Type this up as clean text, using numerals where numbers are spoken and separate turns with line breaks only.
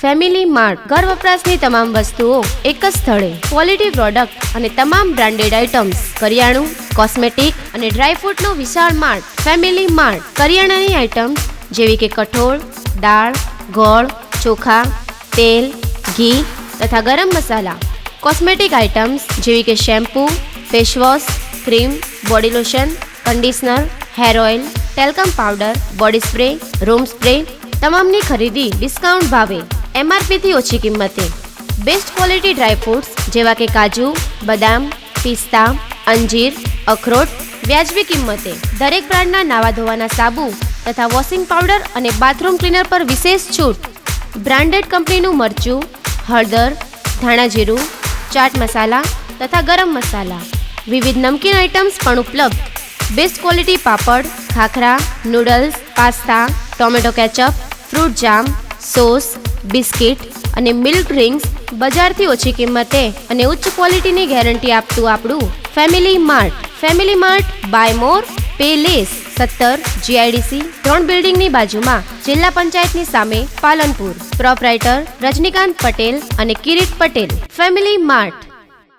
Family Mart ઘર વપરાશની તમામ વસ્તુઓ એક જ સ્થળે, ક્વોલિટી પ્રોડક્ટ અને તમામ બ્રાન્ડેડ આઇટમ્સ, કરિયાણું, કોસ્મેટિક અને ડ્રાયફ્રૂટનો વિશાળ માર્ટ. ફેમિલી માર્ટ કરિયાણાની આઇટમ્સ જેવી કે કઠોળ, દાળ, ગોળ, ચોખા, તેલ, ઘી તથા ગરમ મસાલા, કોસ્મેટિક આઇટમ્સ જેવી કે shampoo, face wash, cream, body lotion, conditioner, hair oil, talcum powder, body spray, room spray, તમામની ખરીદી ડિસ્કાઉન્ટ ભાવે, MRPથી ઓછી કિંમતે. બેસ્ટ ક્વોલિટી ડ્રાયફ્રૂટ્સ જેવા કે કાજુ, બદામ, પિસ્તા, અંજીર, અખરોટ વ્યાજબી કિંમતે. દરેક બ્રાન્ડના નાવા ધોવાના સાબુ તથા વોશિંગ પાવડર અને બાથરૂમ ક્લીનર પર વિશેષ છૂટ. બ્રાન્ડેડ કંપનીનું મરચું, હળદર, ધાણા જીરું, ચાટ મસાલા તથા ગરમ મસાલા. વિવિધ નમકીન આઇટમ્સ પણ ઉપલબ્ધ. Best quality papad, khakhra, noodles, pasta, tomato ketchup, fruit jam, sauce, biscuit અને મિલ્ક ડ્રિંક્સ બજારથી ઓછી કિંમતે અને ઉચ્ચ ક્વોલિટીની ગેરંટી આપતું આપણું Family Mart. Family Mart by more pay less 17 GIDC 3 બિલ્ડિંગની બાજુમાં, જિલ્લા પંચાયતની સામે, પાલનપુર. પ્રોપરાઇટર રજનીકાંત પટેલ અને કિરીટ પટેલ. Family Mart.